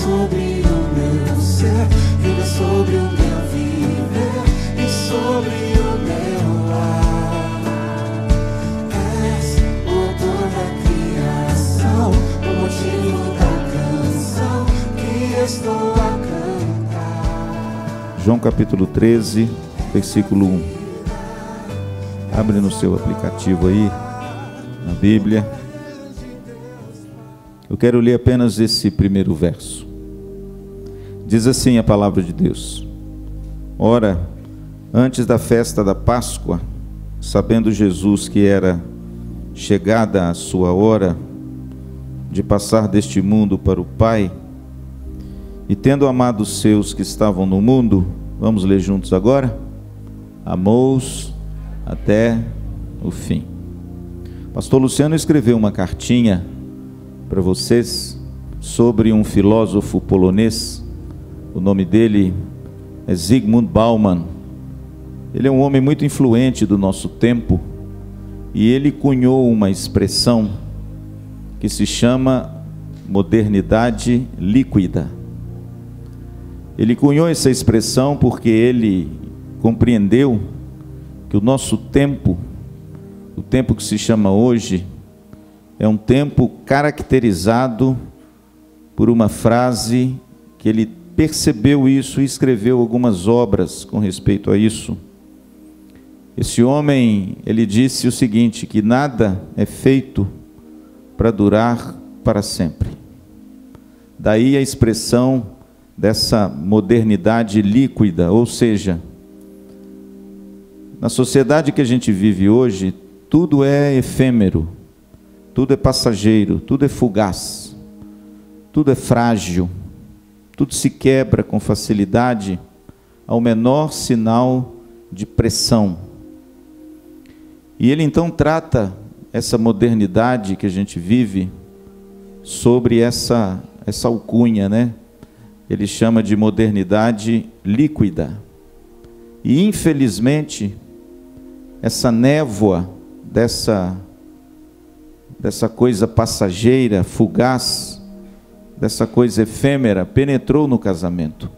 sobre o meu ser, venha sobre o meu viver e sobre o meu lar. És o autor da criação, o motivo da canção que estou a cantar. João capítulo 13, versículo 1. Abre no seu aplicativo aí, na Bíblia. Eu quero ler apenas esse primeiro verso. Diz assim a palavra de Deus: Ora, antes da festa da Páscoa, sabendo Jesus que era chegada a sua hora de passar deste mundo para o Pai, e tendo amado os seus que estavam no mundo, vamos ler juntos agora? Amou-os até o fim. Pastor Luciano escreveu uma cartinha para vocês sobre um filósofo polonês. O nome dele é Zygmunt Bauman. Ele é um homem muito influente do nosso tempo e ele cunhou uma expressão que se chama modernidade líquida. Ele cunhou essa expressão porque ele compreendeu que o nosso tempo, o tempo que se chama hoje, é um tempo caracterizado por uma frase que ele percebeu isso e escreveu algumas obras com respeito a isso. Esse homem, ele disse o seguinte, que nada é feito para durar para sempre. Daí a expressão dessa modernidade líquida, ou seja, na sociedade que a gente vive hoje, tudo é efêmero, tudo é passageiro, tudo é fugaz, tudo é frágil, tudo se quebra com facilidade ao menor sinal de pressão. E ele então trata essa modernidade que a gente vive sobre essa alcunha, né? Ele chama de modernidade líquida. E infelizmente, essa névoa dessa coisa passageira, fugaz, dessa coisa efêmera, penetrou no casamento.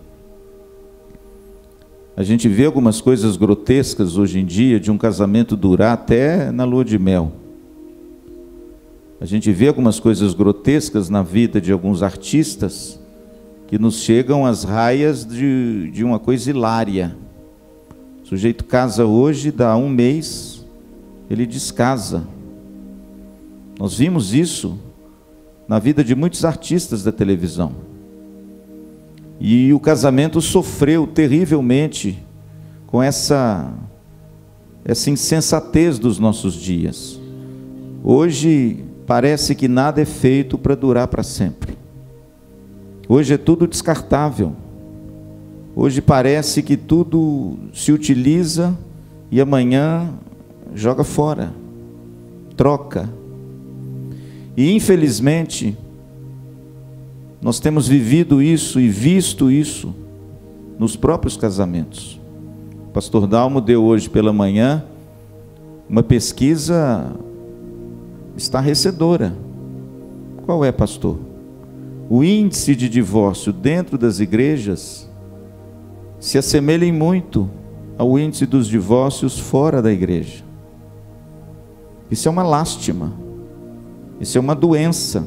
A gente vê algumas coisas grotescas hoje em dia, de um casamento durar até na lua de mel. A gente vê algumas coisas grotescas na vida de alguns artistas, que nos chegam às raias de uma coisa hilária. O sujeito casa hoje, dá um mês, ele descasa. Nós vimos isso na vida de muitos artistas da televisão. E o casamento sofreu terrivelmente com essa insensatez dos nossos dias. Hoje parece que nada é feito para durar para sempre. Hoje é tudo descartável. Hoje parece que tudo se utiliza e amanhã joga fora, troca. E infelizmente, nós temos vivido isso e visto isso nos próprios casamentos. O pastor Dalmo deu hoje pela manhã uma pesquisa estarrecedora. Qual é, pastor? O índice de divórcio dentro das igrejas se assemelha muito ao índice dos divórcios fora da igreja. Isso é uma lástima. Isso é uma doença.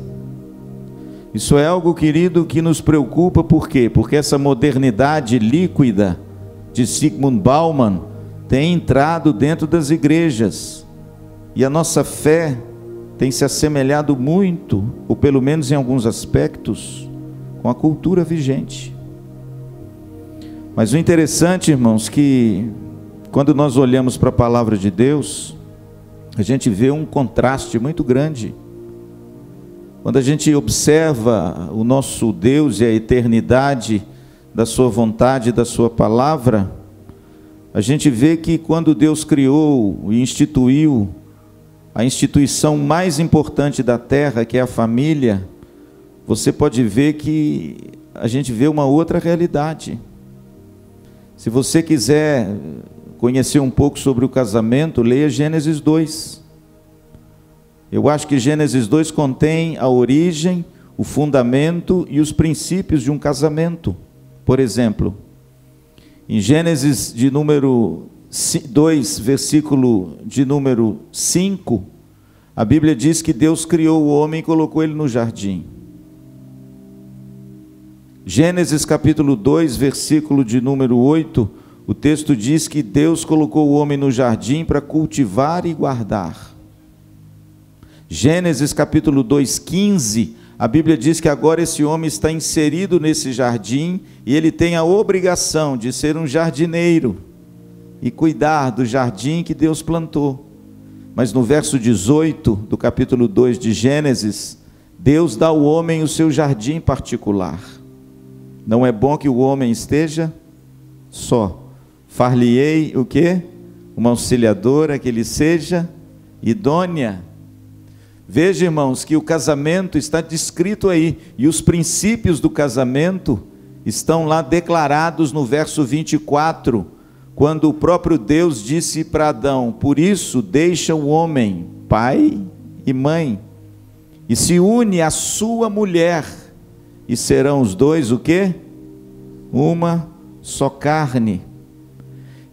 Isso é algo, querido, que nos preocupa. Por quê? Porque essa modernidade líquida de Zygmunt Bauman tem entrado dentro das igrejas. E a nossa fé tem se assemelhado muito, ou pelo menos em alguns aspectos, com a cultura vigente. Mas o interessante, irmãos, que quando nós olhamos para a palavra de Deus, a gente vê um contraste muito grande. Quando a gente observa o nosso Deus e a eternidade da sua vontade e da sua palavra, a gente vê que quando Deus criou e instituiu a instituição mais importante da terra, que é a família, você pode ver que a gente vê uma outra realidade. Se você quiser conhecer um pouco sobre o casamento, leia Gênesis 2. Eu acho que Gênesis 2 contém a origem, o fundamento e os princípios de um casamento. Por exemplo, em Gênesis de número 2, versículo de número 5, a Bíblia diz que Deus criou o homem e colocou ele no jardim. Gênesis capítulo 2, versículo de número 8, o texto diz que Deus colocou o homem no jardim para cultivar e guardar. Gênesis capítulo 2, 15, a Bíblia diz que agora esse homem está inserido nesse jardim e ele tem a obrigação de ser um jardineiro e cuidar do jardim que Deus plantou. Mas no verso 18 do capítulo 2 de Gênesis, Deus dá ao homem o seu jardim particular. Não é bom que o homem esteja só. Far-lhe-ei o quê? Uma auxiliadora que lhe seja idônea. Veja, irmãos, que o casamento está descrito aí, e os princípios do casamento estão lá declarados no verso 24, quando o próprio Deus disse para Adão: por isso deixa o homem pai e mãe, e se une à sua mulher, e serão os dois o quê? Uma só carne.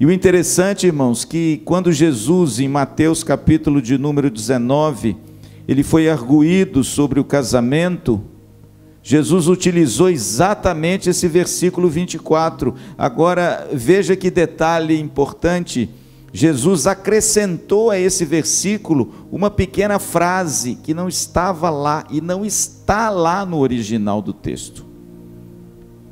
E o interessante, irmãos, que quando Jesus, em Mateus capítulo de número 19, ele foi arguído sobre o casamento, Jesus utilizou exatamente esse versículo 24. Agora, veja que detalhe importante, Jesus acrescentou a esse versículo uma pequena frase que não estava lá e não está lá no original do texto.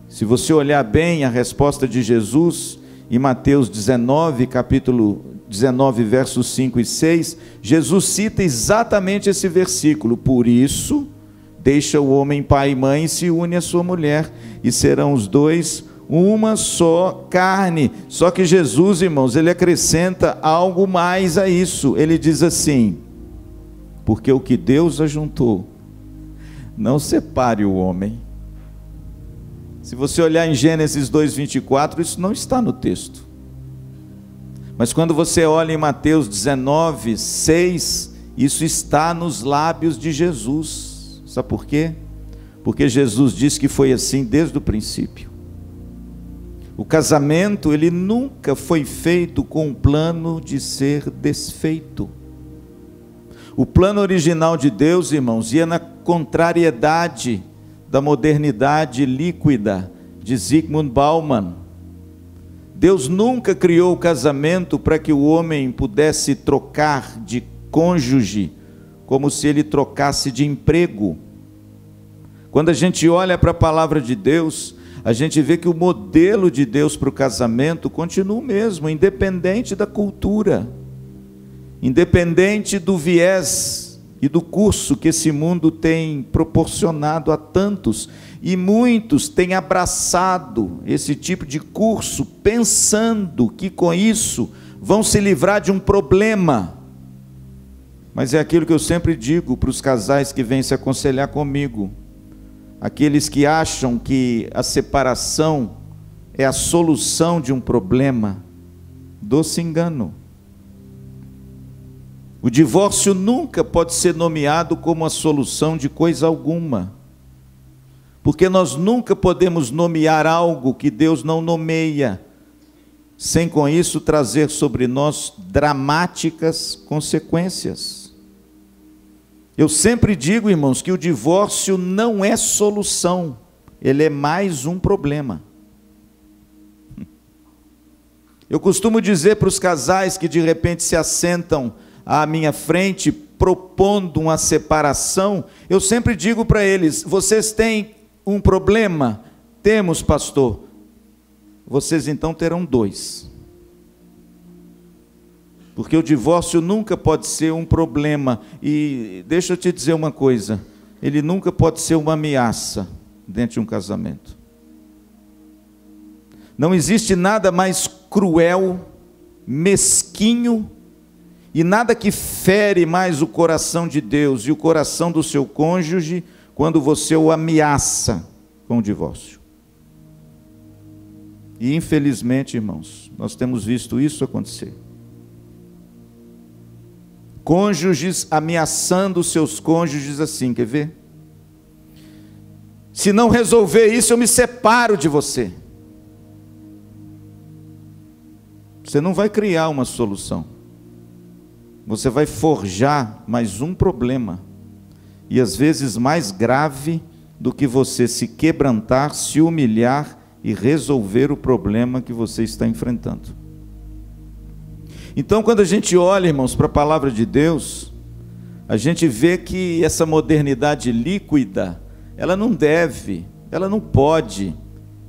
Se você olhar bem a resposta de Jesus, em Mateus 19, capítulo 19, versos 5 e 6, Jesus cita exatamente esse versículo: por isso, deixa o homem pai e mãe e se une à sua mulher, e serão os dois uma só carne. Só que Jesus, irmãos, ele acrescenta algo mais a isso. Ele diz assim: porque o que Deus ajuntou, não separe o homem. Se você olhar em Gênesis 2:24, isso não está no texto. Mas quando você olha em Mateus 19, 6, isso está nos lábios de Jesus. Sabe por quê? Porque Jesus disse que foi assim desde o princípio. O casamento, ele nunca foi feito com um plano de ser desfeito. O plano original de Deus, irmãos, ia na contrariedade da modernidade líquida de Zygmunt Bauman. Deus nunca criou o casamento para que o homem pudesse trocar de cônjuge como se ele trocasse de emprego. Quando a gente olha para a palavra de Deus, a gente vê que o modelo de Deus para o casamento continua o mesmo, independente da cultura, independente do viés e do curso que esse mundo tem proporcionado a tantos, e muitos têm abraçado esse tipo de curso, pensando que com isso vão se livrar de um problema. Mas é aquilo que eu sempre digo para os casais que vêm se aconselhar comigo: aqueles que acham que a separação é a solução de um problema, doce engano. O divórcio nunca pode ser nomeado como a solução de coisa alguma, porque nós nunca podemos nomear algo que Deus não nomeia, sem com isso trazer sobre nós dramáticas consequências. Eu sempre digo, irmãos, que o divórcio não é solução, ele é mais um problema. Eu costumo dizer para os casais que de repente se assentam à minha frente propondo uma separação, eu sempre digo para eles: vocês têm um problema? Temos, pastor. Vocês então terão dois. Porque o divórcio nunca pode ser um problema. E deixa eu te dizer uma coisa: ele nunca pode ser uma ameaça dentro de um casamento. Não existe nada mais cruel, mesquinho, e nada que fere mais o coração de Deus e o coração do seu cônjuge quando você o ameaça com o divórcio. E infelizmente, irmãos, nós temos visto isso acontecer. Cônjuges ameaçando seus cônjuges assim, quer ver? Se não resolver isso, eu me separo de você. Você não vai criar uma solução. Você vai forjar mais um problema. E às vezes mais grave do que você se quebrantar, se humilhar e resolver o problema que você está enfrentando. Então, quando a gente olha, irmãos, para a palavra de Deus, a gente vê que essa modernidade líquida, ela não deve, ela não pode,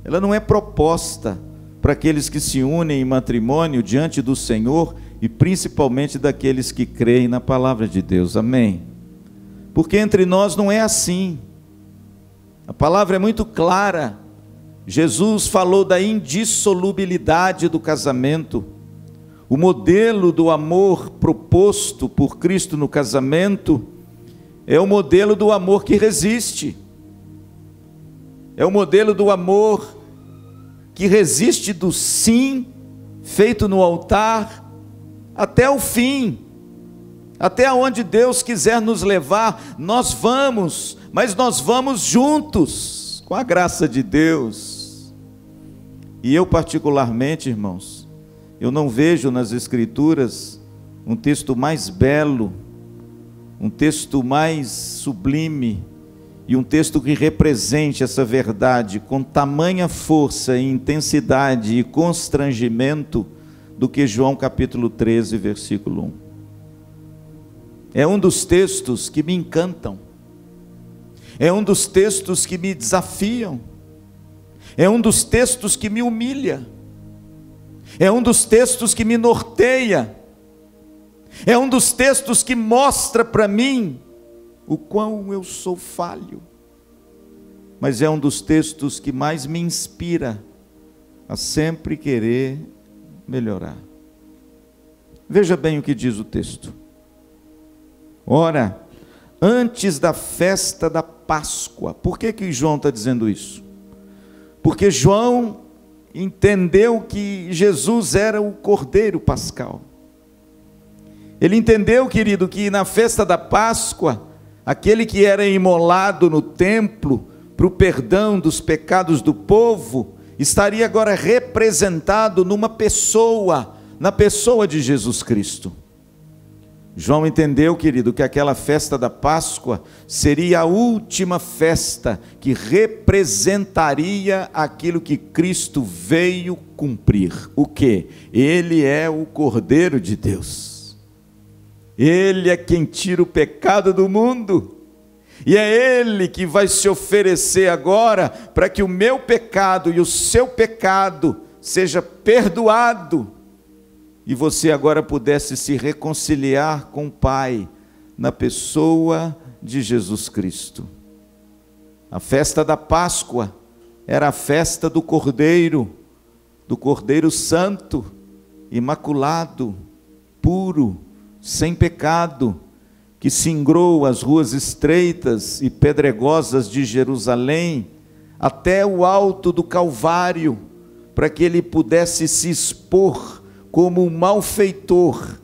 ela não é proposta para aqueles que se unem em matrimônio diante do Senhor e principalmente daqueles que creem na palavra de Deus. Amém? Porque entre nós não é assim. A palavra é muito clara. Jesus falou da indissolubilidade do casamento. O modelo do amor proposto por Cristo no casamento é o modelo do amor que resiste. É o modelo do amor que resiste do sim feito no altar até o fim. Até onde Deus quiser nos levar, nós vamos, mas nós vamos juntos, com a graça de Deus. E eu particularmente, irmãos, eu não vejo nas Escrituras um texto mais belo, um texto mais sublime, e um texto que represente essa verdade com tamanha força e intensidade e constrangimento do que João capítulo 13, versículo 1. É um dos textos que me encantam, é um dos textos que me desafiam, é um dos textos que me humilha, é um dos textos que me norteia, é um dos textos que mostra para mim o quão eu sou falho, mas é um dos textos que mais me inspira a sempre querer melhorar. Veja bem o que diz o texto. Ora, antes da festa da Páscoa. Por que João está dizendo isso? Porque João entendeu que Jesus era o Cordeiro Pascal. Ele entendeu, querido, que na festa da Páscoa, aquele que era imolado no templo para o perdão dos pecados do povo, estaria agora representado numa pessoa, na pessoa de Jesus Cristo. João entendeu, querido, que aquela festa da Páscoa seria a última festa que representaria aquilo que Cristo veio cumprir. O quê? Ele é o Cordeiro de Deus. Ele é quem tira o pecado do mundo. E é Ele que vai se oferecer agora para que o meu pecado e o seu pecado seja perdoado. E você agora pudesse se reconciliar com o Pai, na pessoa de Jesus Cristo. A festa da Páscoa era a festa do Cordeiro Santo, imaculado, puro, sem pecado, que singrou as ruas estreitas e pedregosas de Jerusalém, até o alto do Calvário, para que ele pudesse se expor como um malfeitor,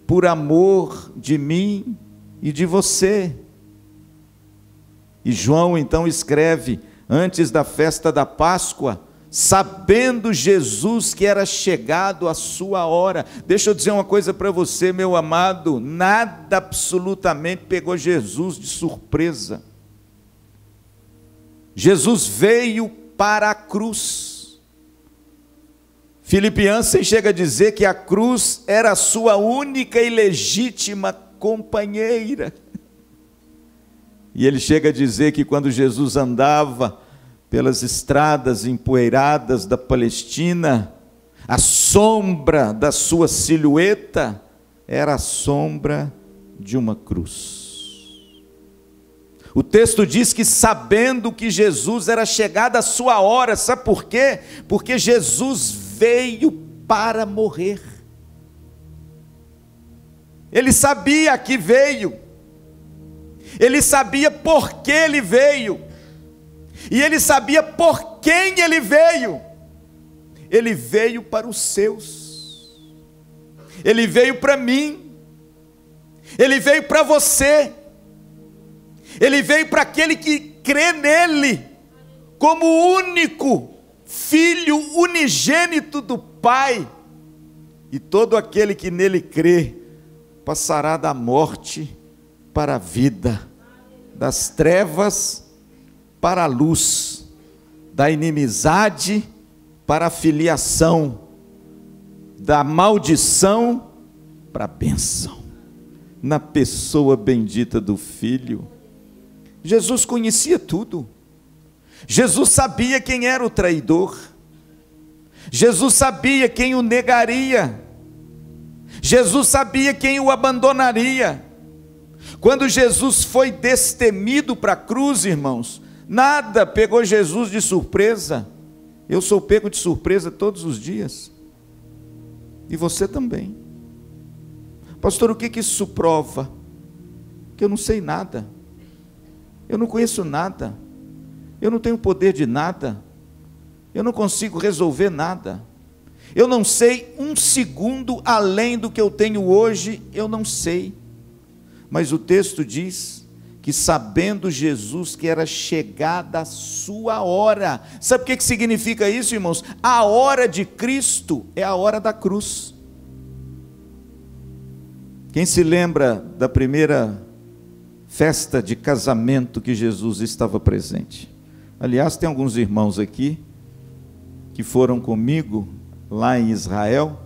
por amor de mim e de você. E João então escreve, antes da festa da Páscoa, sabendo Jesus que era chegado a sua hora. Deixa eu dizer uma coisa para você, meu amado, nada absolutamente pegou Jesus de surpresa. Jesus veio para a cruz. Philip Yancey chega a dizer que a cruz era a sua única e legítima companheira. E ele chega a dizer que quando Jesus andava pelas estradas empoeiradas da Palestina, a sombra da sua silhueta era a sombra de uma cruz. O texto diz que sabendo que Jesus era chegada a sua hora, sabe por quê? Porque Jesus veio para morrer. Ele sabia que veio, ele sabia por que ele veio, e ele sabia por quem ele veio. Ele veio para os seus, ele veio para mim, ele veio para você, ele veio para aquele que crê nele, como o único Filho unigênito do Pai, e todo aquele que nele crê passará da morte para a vida, das trevas para a luz, da inimizade para a filiação, da maldição para a bênção, na pessoa bendita do Filho. Jesus conhecia tudo. Jesus sabia quem era o traidor. Jesus sabia quem o negaria. Jesus sabia quem o abandonaria. Quando Jesus foi destemido para a cruz, irmãos, nada pegou Jesus de surpresa. Eu sou pego de surpresa todos os dias. E você também. Pastor, o que isso prova? Que eu não sei nada. Eu não conheço nada. Eu não tenho poder de nada. Eu não consigo resolver nada. Eu não sei um segundo além do que eu tenho hoje, eu não sei. Mas o texto diz que, sabendo Jesus que era chegada a sua hora. Sabe o que significa isso, irmãos? A hora de Cristo é a hora da cruz. Quem se lembra da primeira festa de casamento que Jesus estava presente? Aliás, tem alguns irmãos aqui que foram comigo lá em Israel,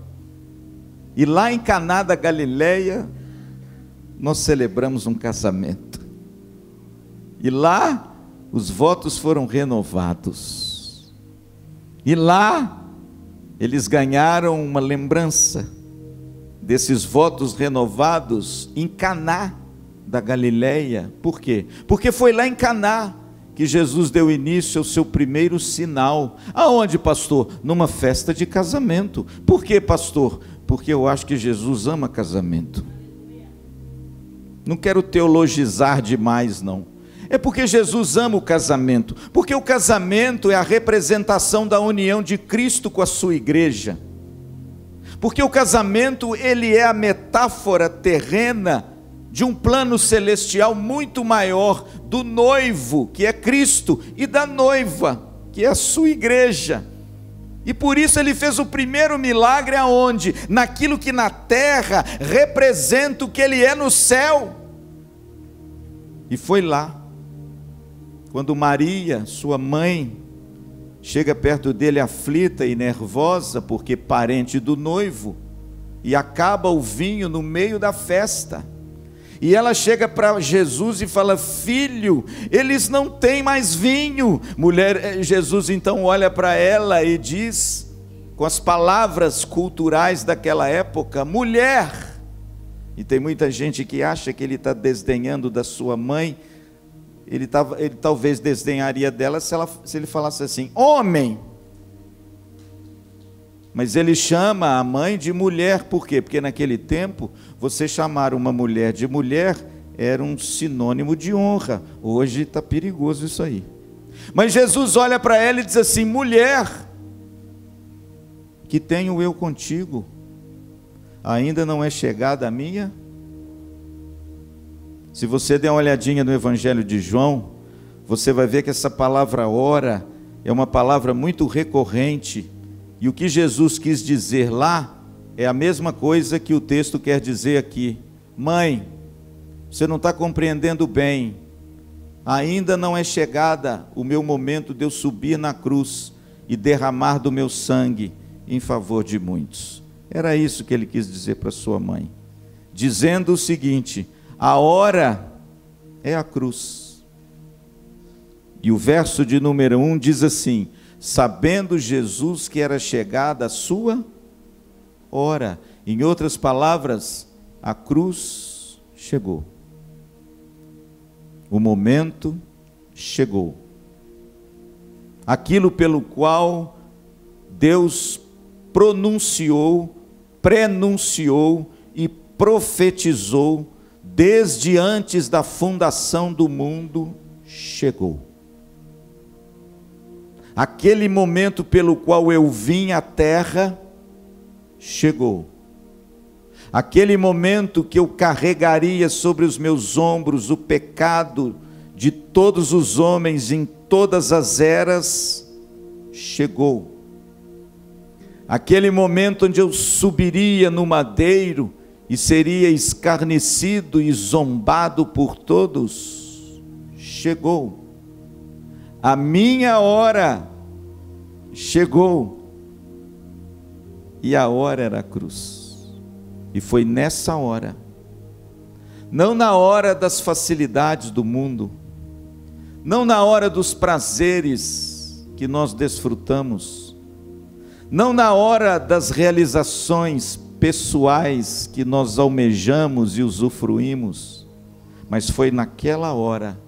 e lá em Caná da Galileia nós celebramos um casamento, e lá os votos foram renovados, e lá eles ganharam uma lembrança desses votos renovados em Caná da Galileia. Por quê? Porque foi lá em Caná que Jesus deu início ao seu primeiro sinal. Aonde, pastor? Numa festa de casamento. Por quê, pastor? Porque eu acho que Jesus ama casamento. Não quero teologizar demais, não. É porque Jesus ama o casamento. Porque o casamento é a representação da união de Cristo com a sua igreja. Porque o casamento, ele é a metáfora terrena de um plano celestial muito maior, do noivo, que é Cristo, e da noiva, que é a sua igreja. E por isso ele fez o primeiro milagre aonde? Naquilo que na terra representa o que ele é no céu. E foi lá, quando Maria, sua mãe, chega perto dele aflita e nervosa, porque parente do noivo, e acaba o vinho no meio da festa. E ela chega para Jesus e fala: filho, eles não têm mais vinho. Jesus então olha para ela e diz, com as palavras culturais daquela época: mulher. E tem muita gente que acha que ele está desdenhando da sua mãe. Ele talvez desdenharia dela se ele falasse assim: homem. Mas ele chama a mãe de mulher. Por quê? Porque naquele tempo, você chamar uma mulher de mulher era um sinônimo de honra. Hoje está perigoso isso aí. Mas Jesus olha para ela e diz assim: mulher, que tenho eu contigo? Ainda não é chegada a minha? Se você der uma olhadinha no Evangelho de João, você vai ver que essa palavra hora é uma palavra muito recorrente. E o que Jesus quis dizer lá é a mesma coisa que o texto quer dizer aqui. Mãe, você não está compreendendo bem. Ainda não é chegada o meu momento de eu subir na cruz e derramar do meu sangue em favor de muitos. Era isso que ele quis dizer para sua mãe, dizendo o seguinte: a hora é a cruz. E o verso de número 1 diz assim: sabendo Jesus que era chegada a sua hora. Em outras palavras, a cruz chegou. O momento chegou. Aquilo pelo qual Deus pronunciou, prenunciou e profetizou desde antes da fundação do mundo chegou. Aquele momento pelo qual eu vim à terra chegou. Aquele momento que eu carregaria sobre os meus ombros o pecado de todos os homens em todas as eras chegou. Aquele momento onde eu subiria no madeiro e seria escarnecido e zombado por todos, chegou. A minha hora chegou. E a hora era a cruz. E foi nessa hora, não na hora das facilidades do mundo, não na hora dos prazeres que nós desfrutamos, não na hora das realizações pessoais que nós almejamos e usufruímos, mas foi naquela hora,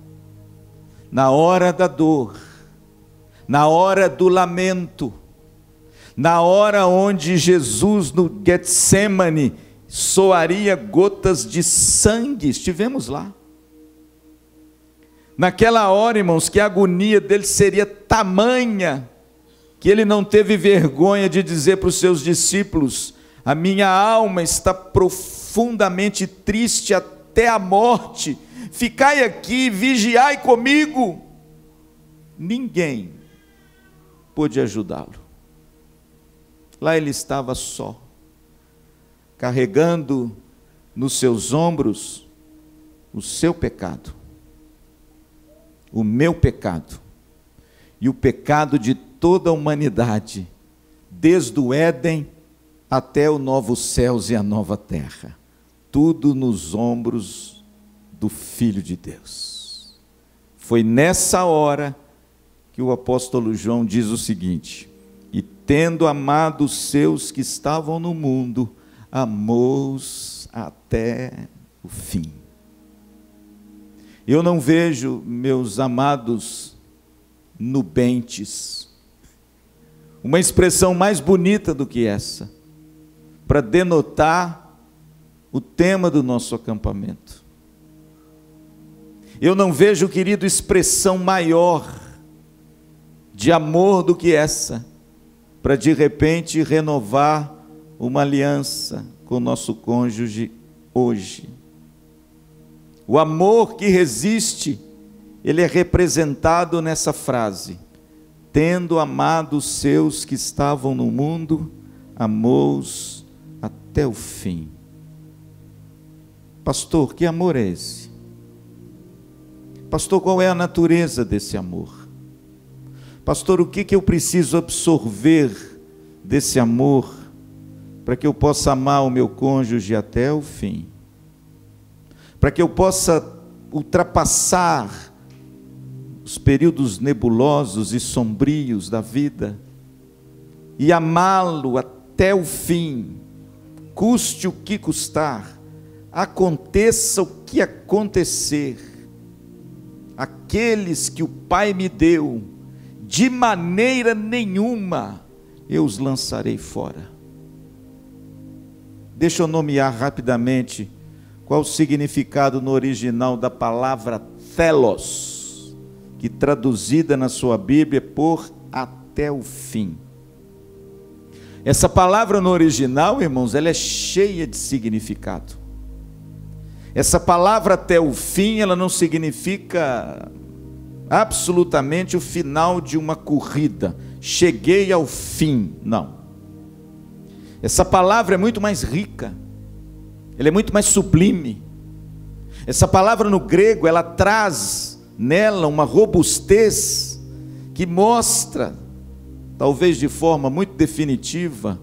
na hora da dor, na hora do lamento, na hora onde Jesus no Getsemane soaria gotas de sangue, estivemos lá. Naquela hora, irmãos, que a agonia dele seria tamanha, que ele não teve vergonha de dizer para os seus discípulos: a minha alma está profundamente triste até a morte, ficai aqui, vigiai comigo. Ninguém pôde ajudá-lo. Lá ele estava só, carregando nos seus ombros o seu pecado, o meu pecado e o pecado de toda a humanidade, desde o Éden até os novos céus e a nova terra, tudo nos ombros do Filho de Deus. Foi nessa hora que o apóstolo João diz o seguinte: e tendo amado os seus que estavam no mundo, amou-os até o fim. Eu não vejo, meus amados nubentes, uma expressão mais bonita do que essa, para denotar o tema do nosso acampamento. Eu não vejo, querido, expressão maior de amor do que essa, para de repente renovar uma aliança com o nosso cônjuge hoje. O amor que resiste, ele é representado nessa frase: tendo amado os seus que estavam no mundo, amou-os até o fim. Pastor, que amor é esse? Pastor, qual é a natureza desse amor? Pastor, o que eu preciso absorver desse amor para que eu possa amar o meu cônjuge até o fim? Para que eu possa ultrapassar os períodos nebulosos e sombrios da vida e amá-lo até o fim, custe o que custar, aconteça o que acontecer. Aqueles que o Pai me deu, de maneira nenhuma eu os lançarei fora. Deixa eu nomear rapidamente qual o significado no original da palavra telos, que traduzida na sua Bíblia por até o fim. Essa palavra no original, irmãos, ela é cheia de significado. Essa palavra até o fim, ela não significa absolutamente o final de uma corrida, cheguei ao fim, não. Essa palavra é muito mais rica, ela é muito mais sublime. Essa palavra no grego, ela traz nela uma robustez que mostra, talvez de forma muito definitiva,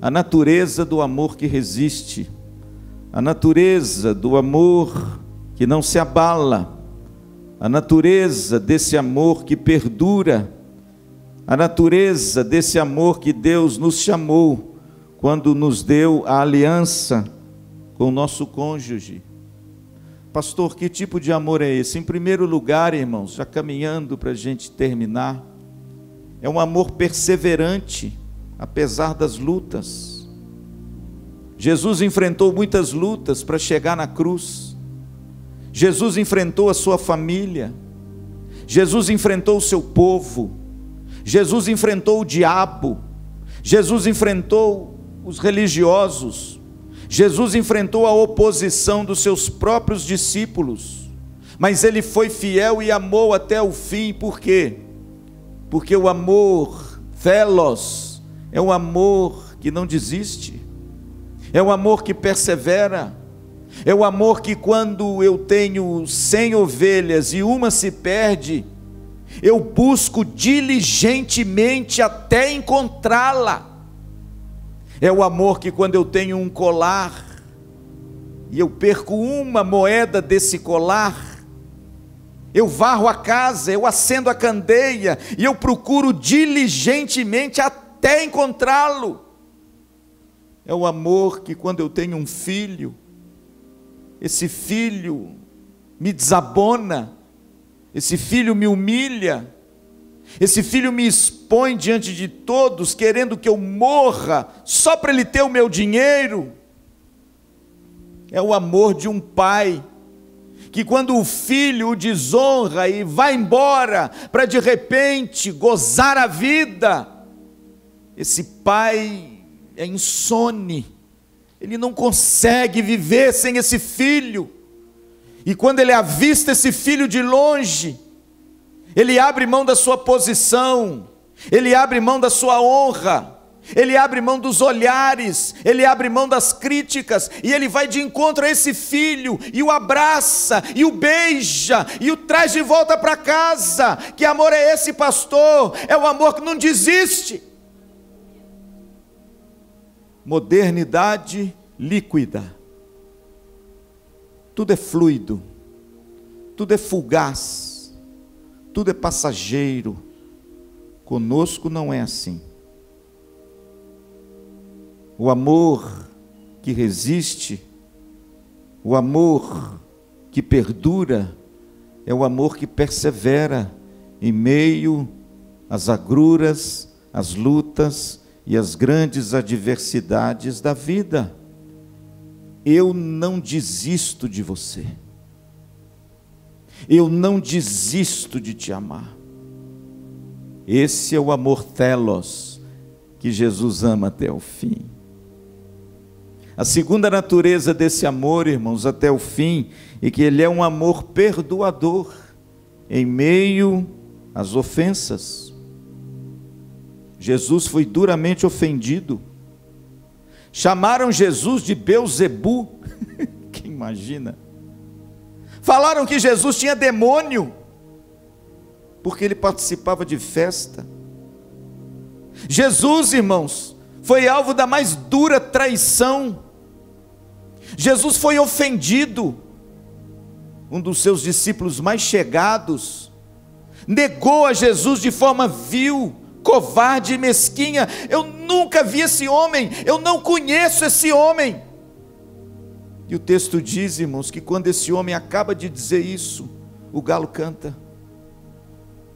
a natureza do amor que resiste, a natureza do amor que não se abala, a natureza desse amor que perdura, a natureza desse amor que Deus nos chamou quando nos deu a aliança com o nosso cônjuge. Pastor, que tipo de amor é esse? Em primeiro lugar, irmãos, já caminhando para a gente terminar, é um amor perseverante, apesar das lutas. Jesus enfrentou muitas lutas para chegar na cruz. Jesus enfrentou a sua família, Jesus enfrentou o seu povo, Jesus enfrentou o diabo, Jesus enfrentou os religiosos, Jesus enfrentou a oposição dos seus próprios discípulos, mas ele foi fiel e amou até o fim. Por quê? Porque o amor, telos, é um amor que não desiste, é um amor que persevera, é o amor que quando eu tenho 100 ovelhas e uma se perde, eu busco diligentemente até encontrá-la. É o amor que quando eu tenho um colar e eu perco uma moeda desse colar, eu varro a casa, eu acendo a candeia e eu procuro diligentemente até encontrá-lo. É o amor que quando eu tenho um filho, esse filho me desabona, esse filho me humilha, esse filho me expõe diante de todos, querendo que eu morra, só para ele ter o meu dinheiro. É o amor de um pai, que quando o filho o desonra e vai embora, para de repente gozar a vida, esse pai é insone, ele não consegue viver sem esse filho, e quando ele avista esse filho de longe, ele abre mão da sua posição, ele abre mão da sua honra, ele abre mão dos olhares, ele abre mão das críticas, e ele vai de encontro a esse filho, e o abraça, e o beija, e o traz de volta para casa. Que amor é esse, pastor? É o amor que não desiste. Modernidade líquida, tudo é fluido, tudo é fugaz, tudo é passageiro. Conosco não é assim. O amor que resiste, o amor que perdura, é o amor que persevera em meio às agruras, às lutas e às grandes adversidades da vida. Eu não desisto de você, eu não desisto de te amar. Esse é o amor telos, que Jesus ama até o fim. A segunda natureza desse amor, irmãos, até o fim, é que ele é um amor perdoador, em meio às ofensas. Jesus foi duramente ofendido, chamaram Jesus de Belzebu, quem imagina? Falaram que Jesus tinha demônio, porque ele participava de festa. Jesus, irmãos, foi alvo da mais dura traição. Jesus foi ofendido. Um dos seus discípulos mais chegados negou a Jesus de forma vil, covarde e mesquinha. Eu nunca vi esse homem, eu não conheço esse homem. E o texto diz, irmãos, que quando esse homem acaba de dizer isso, o galo canta.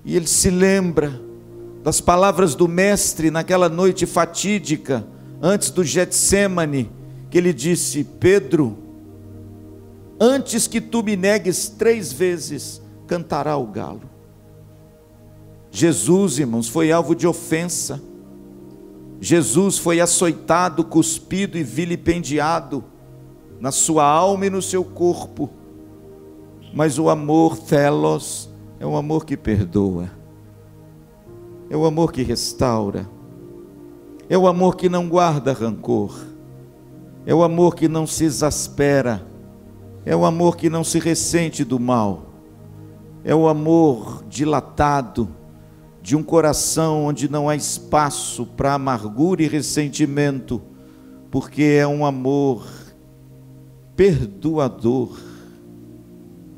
E ele se lembra das palavras do mestre naquela noite fatídica, antes do Getsêmani, que ele disse: Pedro, antes que tu me negues 3 vezes, cantará o galo. Jesus, irmãos, foi alvo de ofensa. Jesus foi açoitado, cuspido e vilipendiado na sua alma e no seu corpo. Mas o amor telos é um amor que perdoa, é o amor que restaura, é o amor que não guarda rancor, é o amor que não se exaspera, é o amor que não se ressente do mal, é o amor dilatado de um coração onde não há espaço para amargura e ressentimento, porque é um amor perdoador.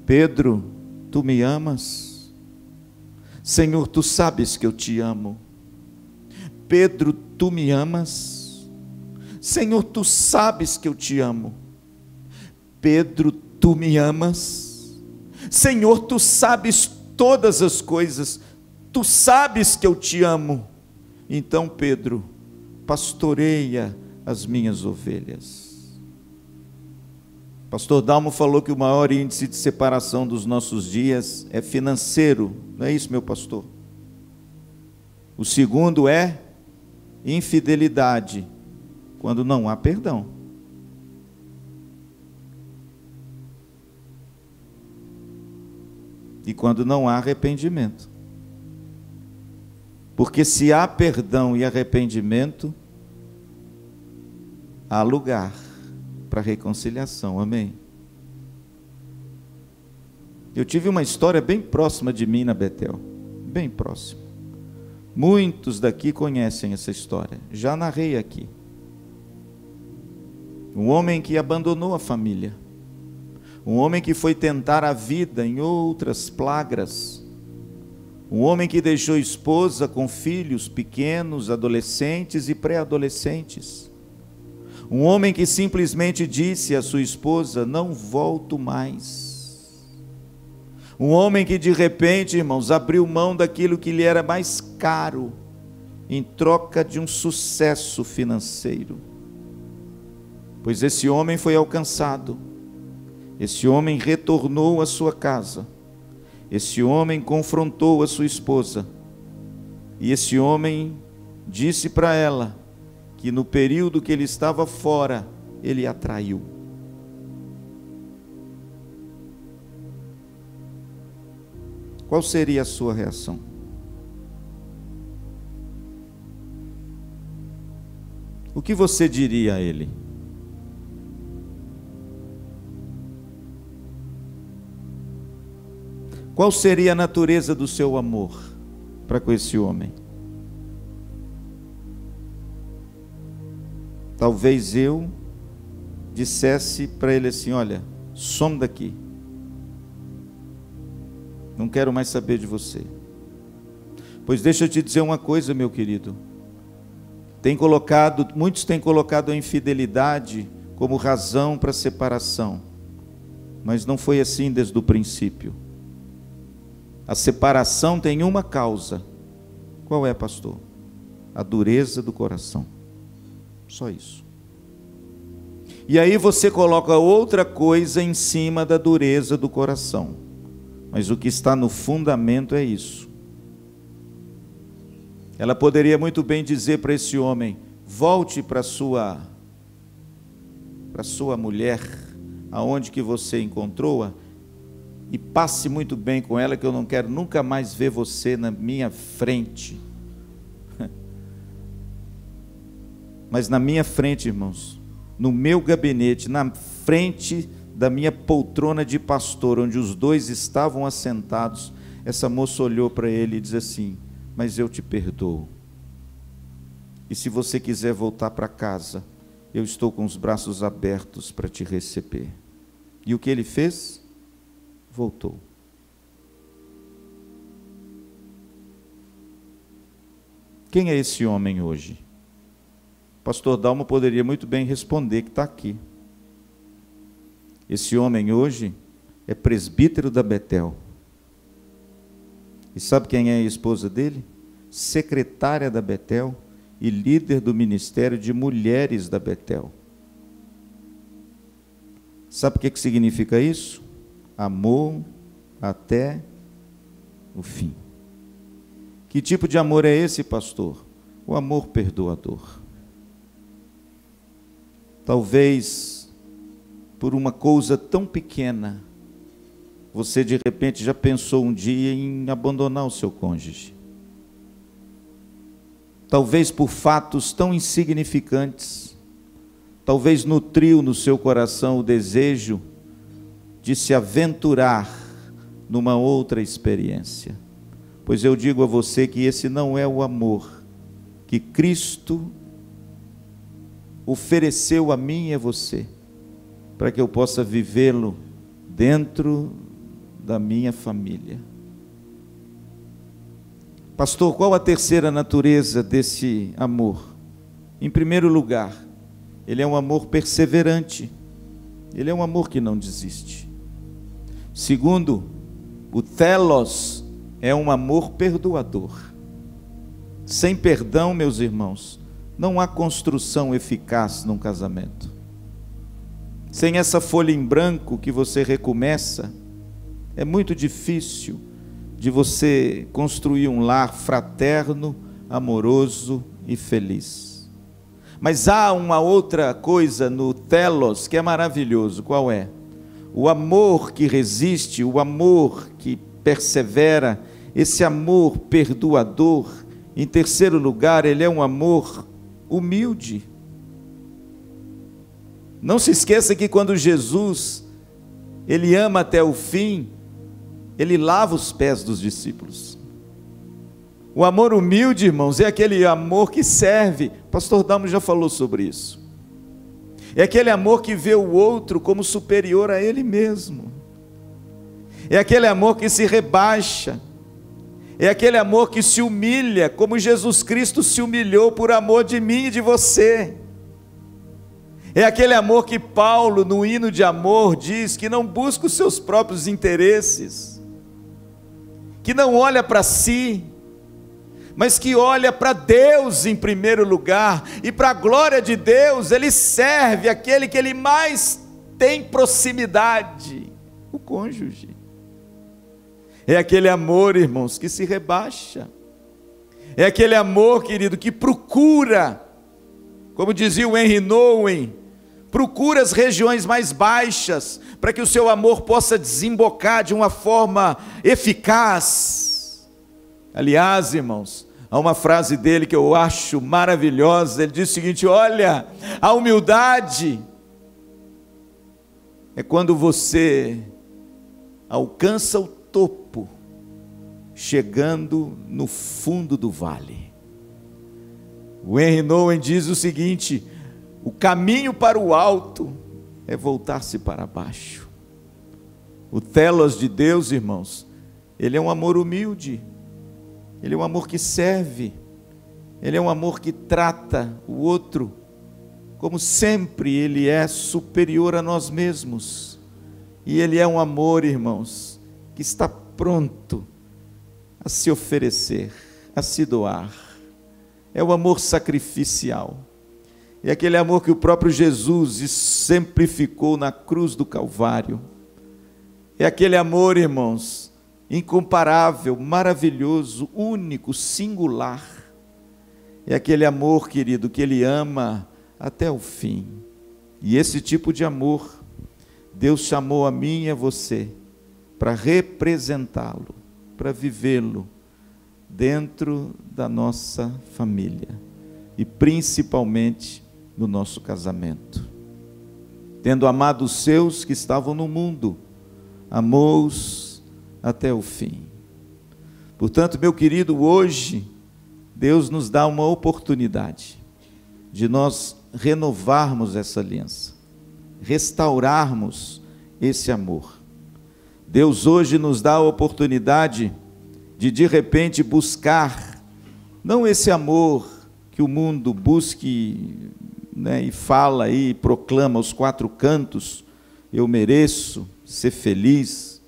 Pedro, tu me amas? Senhor, tu sabes que eu te amo. Pedro, tu me amas? Senhor, tu sabes que eu te amo. Pedro, tu me amas? Senhor, tu sabes todas as coisas, tu sabes que eu te amo. Então, Pedro, pastoreia as minhas ovelhas. Pastor Dalmo falou que o maior índice de separação dos nossos dias é financeiro, não é isso, meu pastor? O segundo é infidelidade, quando não há perdão. e quando não há arrependimento. Porque se há perdão e arrependimento, há lugar para reconciliação, amém? Eu tive uma história bem próxima de mim na Betel, bem próxima. Muitos daqui conhecem essa história, já narrei aqui. Um homem que abandonou a família, um homem que foi tentar a vida em outras plagras, um homem que deixou esposa com filhos pequenos, adolescentes e pré-adolescentes, um homem que simplesmente disse à sua esposa: não volto mais. Um homem que de repente, irmãos, abriu mão daquilo que lhe era mais caro, em troca de um sucesso financeiro. Pois esse homem foi alcançado, esse homem retornou à sua casa, esse homem confrontou a sua esposa, e esse homem disse para ela que no período que ele estava fora, ele a traiu. Qual seria a sua reação? O que você diria a ele? Qual seria a natureza do seu amor para com esse homem? Talvez eu dissesse para ele assim: olha, some daqui. Não quero mais saber de você. Pois deixa eu te dizer uma coisa, meu querido. Muitos têm colocado a infidelidade como razão para a separação. Mas não foi assim desde o princípio. A separação tem uma causa. Qual é, pastor? A dureza do coração. Só isso. E aí você coloca outra coisa em cima da dureza do coração. Mas o que está no fundamento é isso. Ela poderia muito bem dizer para esse homem: volte para sua mulher, aonde que você encontrou-a, e passe muito bem com ela, que eu não quero nunca mais ver você na minha frente. Mas na minha frente, irmãos, no meu gabinete, na frente da minha poltrona de pastor, onde os dois estavam assentados, essa moça olhou para ele e disse assim: mas eu te perdoo, e se você quiser voltar para casa, eu estou com os braços abertos para te receber. E o que ele fez? Voltou. Quem é esse homem hoje? Pastor Dalmo poderia muito bem responder que está aqui. Esse homem hoje é presbítero da Betel. E sabe quem é a esposa dele? Secretária da Betel e líder do ministério de mulheres da Betel. Sabe o que significa isso? Amor até o fim. Que tipo de amor é esse, pastor? O amor perdoador. Talvez por uma coisa tão pequena, você de repente já pensou um dia em abandonar o seu cônjuge. Talvez por fatos tão insignificantes, talvez nutriu no seu coração o desejo de se aventurar numa outra experiência. Pois eu digo a você que esse não é o amor que Cristo ofereceu a mim e a você, para que eu possa vivê-lo dentro da minha família. Pastor, qual a terceira natureza desse amor? Em primeiro lugar, ele é um amor perseverante, ele é um amor que não desiste. Segundo, o telos é um amor perdoador. Sem perdão, meus irmãos, não há construção eficaz num casamento. Sem essa folha em branco que você recomeça, é muito difícil de você construir um lar fraterno, amoroso e feliz. Mas há uma outra coisa no telos que é maravilhoso. Qual é? O amor que resiste, o amor que persevera, esse amor perdoador. Em terceiro lugar, ele é um amor humilde. Não se esqueça que quando Jesus, ele ama até o fim, ele lava os pés dos discípulos. O amor humilde, irmãos, é aquele amor que serve. O pastor Dalmo já falou sobre isso. É aquele amor que vê o outro como superior a ele mesmo. É aquele amor que se rebaixa. É aquele amor que se humilha, como Jesus Cristo se humilhou por amor de mim e de você. É aquele amor que Paulo, no hino de amor, diz que não busca os seus próprios interesses, que não olha para si, mas que olha para Deus em primeiro lugar, e para a glória de Deus, ele serve aquele que ele mais tem proximidade, o cônjuge. É aquele amor, irmãos, que se rebaixa. É aquele amor, querido, que procura, como dizia o Henry Nouwen, procura as regiões mais baixas, para que o seu amor possa desembocar de uma forma eficaz. Aliás, irmãos, há uma frase dele que eu acho maravilhosa. Ele diz o seguinte: olha, a humildade é quando você alcança o topo, chegando no fundo do vale. O Henry Nouwen diz o seguinte: o caminho para o alto é voltar-se para baixo. O telos de Deus, irmãos, ele é um amor humilde, ele é um amor que serve, ele é um amor que trata o outro como sempre ele é superior a nós mesmos. E ele é um amor, irmãos, que está pronto a se oferecer, a se doar. É o amor sacrificial. É aquele amor que o próprio Jesus exemplificou na cruz do Calvário. É aquele amor, irmãos, incomparável, maravilhoso, único, singular. É aquele amor, querido, que ele ama até o fim. E esse tipo de amor, Deus chamou a mim e a você para representá-lo, para vivê-lo dentro da nossa família e principalmente no nosso casamento. Tendo amado os seus que estavam no mundo, amou-os até o fim. Portanto, meu querido, hoje Deus nos dá uma oportunidade de nós renovarmos essa aliança, restaurarmos esse amor. Deus hoje nos dá a oportunidade de repente buscar, não esse amor que o mundo busque, né, e fala e proclama aos quatro cantos: eu mereço ser feliz,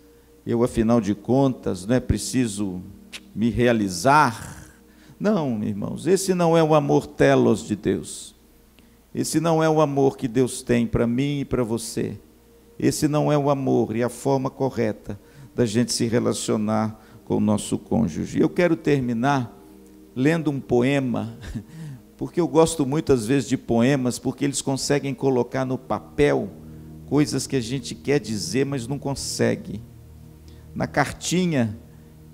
eu afinal de contas não é preciso me realizar. Não, irmãos, esse não é o amor telos de Deus. Esse não é o amor que Deus tem para mim e para você. Esse não é o amor e a forma correta da gente se relacionar com o nosso cônjuge. Eu quero terminar lendo um poema, porque eu gosto muitas vezes de poemas, porque eles conseguem colocar no papel coisas que a gente quer dizer, mas não consegue. Na cartinha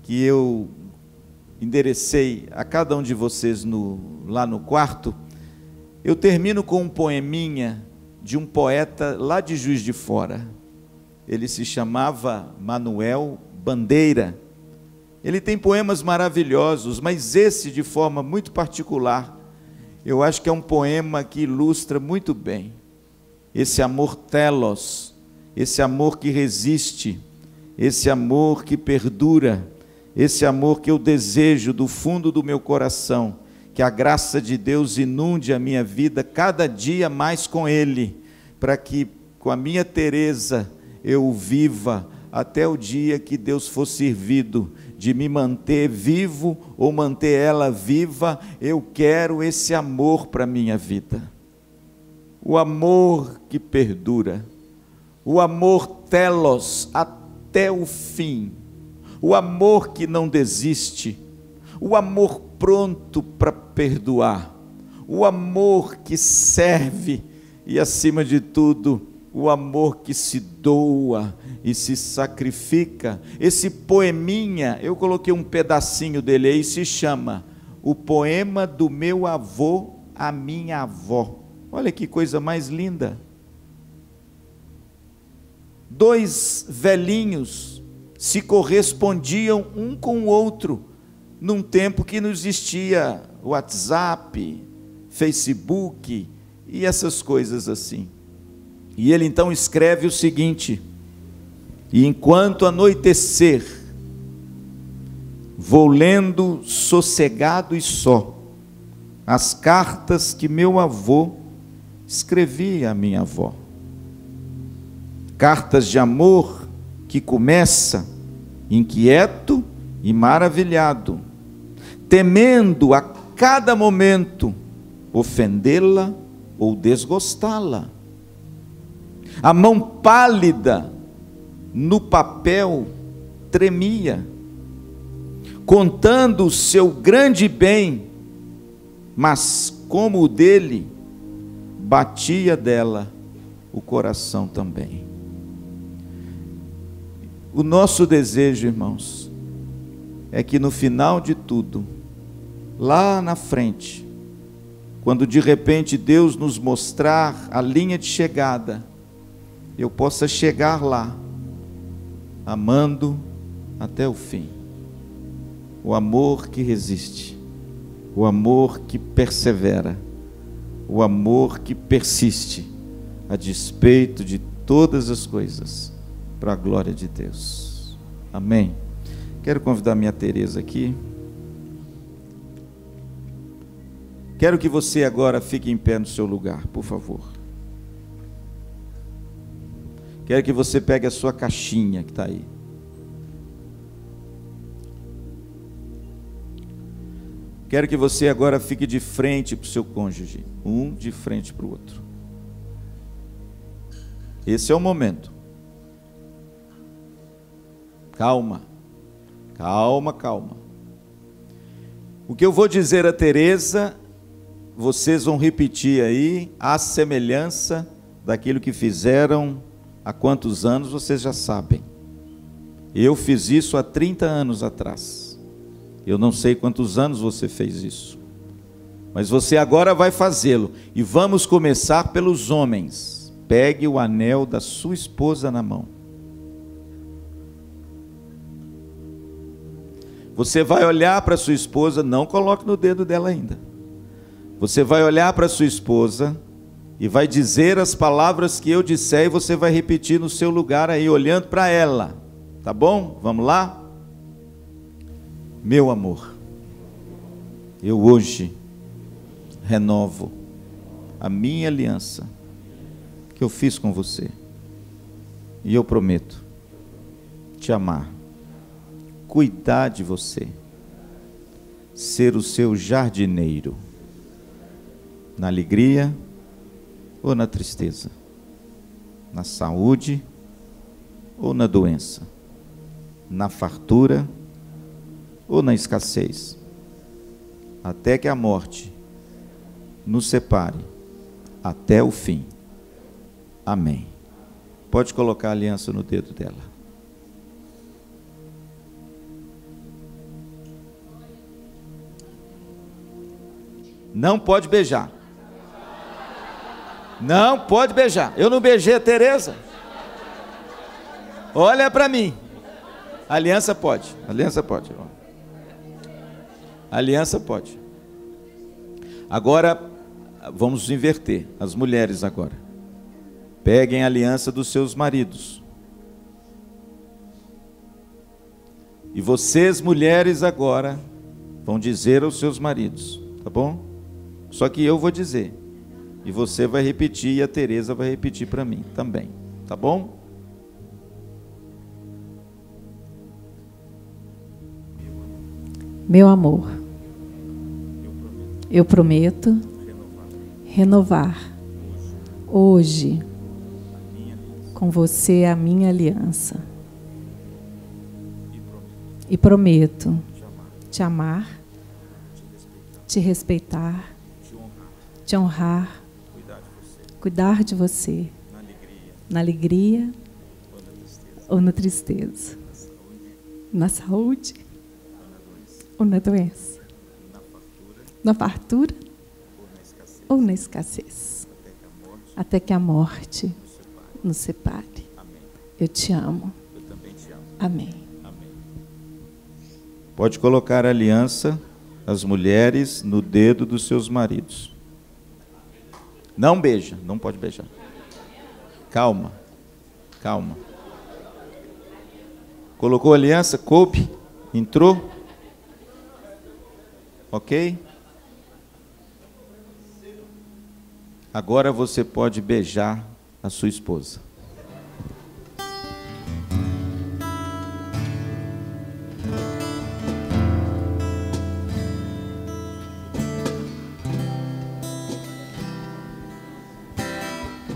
que eu enderecei a cada um de vocês lá no quarto, eu termino com um poeminha de um poeta lá de Juiz de Fora. Ele se chamava Manuel Bandeira. Ele tem poemas maravilhosos, mas esse de forma muito particular, eu acho que é um poema que ilustra muito bem esse amor telos, esse amor que resiste, esse amor que perdura, esse amor que eu desejo do fundo do meu coração, que a graça de Deus inunde a minha vida cada dia mais com Ele, para que com a minha Teresa eu o viva até o dia que Deus for servido de me manter vivo ou manter ela viva. Eu quero esse amor para a minha vida, o amor que perdura, o amor telos até o fim, o amor que não desiste, o amor pronto para perdoar, o amor que serve e, acima de tudo, o amor que se doa e se sacrifica. Esse poeminha, eu coloquei um pedacinho dele aí, se chama O Poema do Meu Avô à Minha Avó. Olha que coisa mais linda. 2 velhinhos se correspondiam um com o outro, num tempo que não existia WhatsApp, Facebook e essas coisas assim. E ele então escreve o seguinte: e enquanto anoitecer, vou lendo sossegado e só as cartas que meu avô escrevia à minha avó. Cartas de amor que começa inquieto e maravilhado, temendo a cada momento ofendê-la ou desgostá-la. A mão pálida no papel tremia, contando o seu grande bem, mas como o dele, batia dela o coração também. O nosso desejo, irmãos, é que no final de tudo, lá na frente, quando de repente Deus nos mostrar a linha de chegada, eu possa chegar lá, amando até o fim. O amor que resiste, o amor que persevera, o amor que persiste, a despeito de todas as coisas, para a glória de Deus. Amém. Quero convidar minha Tereza aqui. Quero que você agora fique em pé no seu lugar, por favor. Quero que você pegue a sua caixinha que está aí. Quero que você agora fique de frente para o seu cônjuge, um de frente para o outro. Esse é o momento. Calma, calma, calma. O que eu vou dizer a Tereza, vocês vão repetir aí, a semelhança daquilo que fizeram há quantos anos, vocês já sabem. Eu fiz isso há 30 anos atrás. Eu não sei quantos anos você fez isso, mas você agora vai fazê-lo. E vamos começar pelos homens. Pegue o anel da sua esposa na mão. Você vai olhar para sua esposa, não coloque no dedo dela ainda. Você vai olhar para sua esposa e vai dizer as palavras que eu disser, e você vai repetir no seu lugar aí, olhando para ela. Tá bom? Vamos lá? Meu amor, eu hoje renovo a minha aliança que eu fiz com você. E eu prometo te amar, cuidar de você, ser o seu jardineiro, na alegria ou na tristeza, na saúde ou na doença, na fartura ou na escassez, até que a morte nos separe, até o fim. Amém. Pode colocar a aliança no dedo dela. Não pode beijar. Não pode beijar. Eu não beijei a Tereza. Olha para mim. Aliança pode. Aliança pode. Aliança pode. Agora, vamos inverter. As mulheres agora. Peguem a aliança dos seus maridos. E vocês, mulheres, agora, vão dizer aos seus maridos. Tá bom? Só que eu vou dizer. E você vai repetir e a Tereza vai repetir para mim também. Tá bom? Meu amor, eu prometo renovar hoje com você a minha aliança. E prometo te amar, te respeitar, te honrar, cuidar de você, Na alegria ou na tristeza? Na saúde ou na doença? Na fartura ou na escassez? Até que a morte nos separe. Eu te amo. Eu também te amo. Amém. Amém. Pode colocar a aliança, as mulheres, no dedo dos seus maridos. Não beija, não pode beijar. Calma, calma. Colocou a aliança, coube, entrou. Ok? Agora você pode beijar a sua esposa.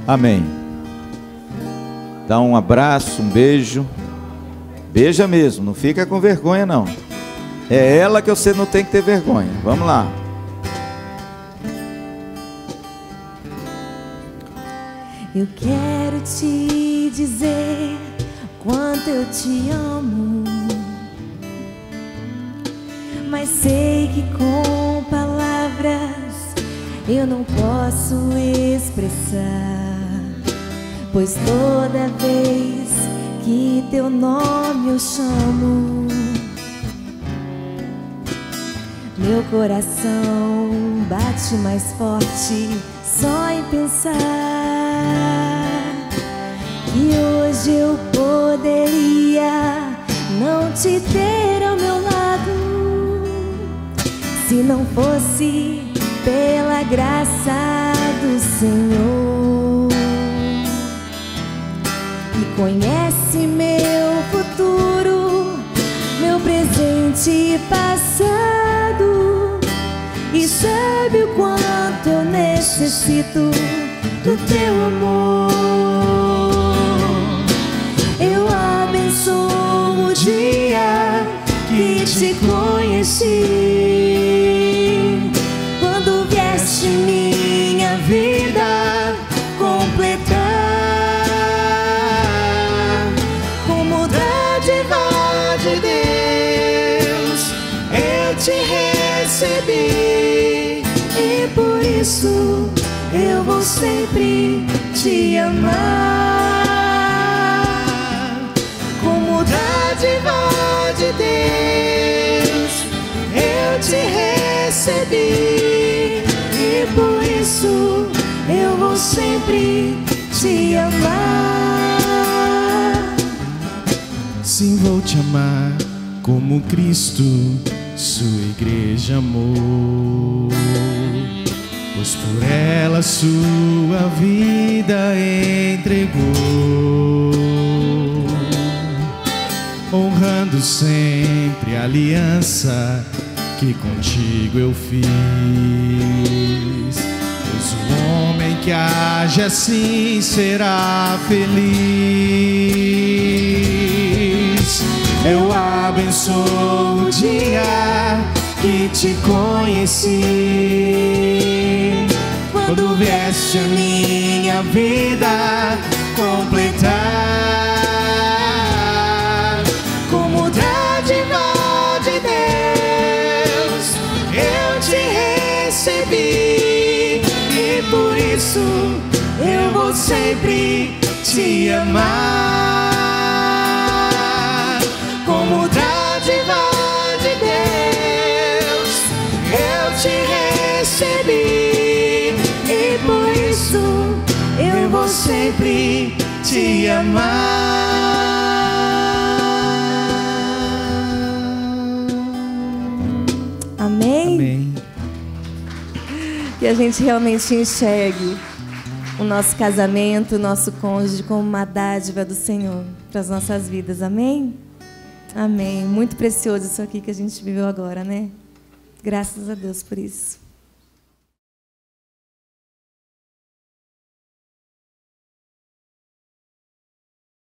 Amém. Dá um abraço, um beijo. Beija mesmo, não fica com vergonha não. É ela que você não tem que ter vergonha. Vamos lá. Eu quero te dizer quanto eu te amo, mas sei que com palavras eu não posso expressar, pois toda vez que teu nome eu chamo, meu coração bate mais forte só em pensar que hoje eu poderia não te ter ao meu lado, se não fosse pela graça do Senhor, que conhece meu futuro, meu presente e passado, e sabe o quanto eu necessito do teu amor. Eu abençoo o dia que te conheci, quando vieste minha vida completar, como dádiva de Deus eu te recebi, e por isso eu vou sempre te amar. Como dádiva de Deus eu te recebi, e por isso eu vou sempre te amar. Sim, vou te amar como Cristo sua igreja amou, pois por ela sua vida entregou, honrando sempre a aliança que contigo eu fiz, pois o homem que age assim será feliz. Eu abençoo o dia que te conheci, quando vieste a minha vida completar, como dádiva de Deus eu te recebi, e por isso eu vou sempre te amar. Como dádiva de Deus eu te recebi, e por isso eu vou sempre te amar. Amém? Amém. Que a gente realmente enxergue o nosso casamento, o nosso cônjuge como uma dádiva do Senhor para as nossas vidas. Amém? Amém. Muito precioso isso aqui que a gente viveu agora, né? Graças a Deus por isso.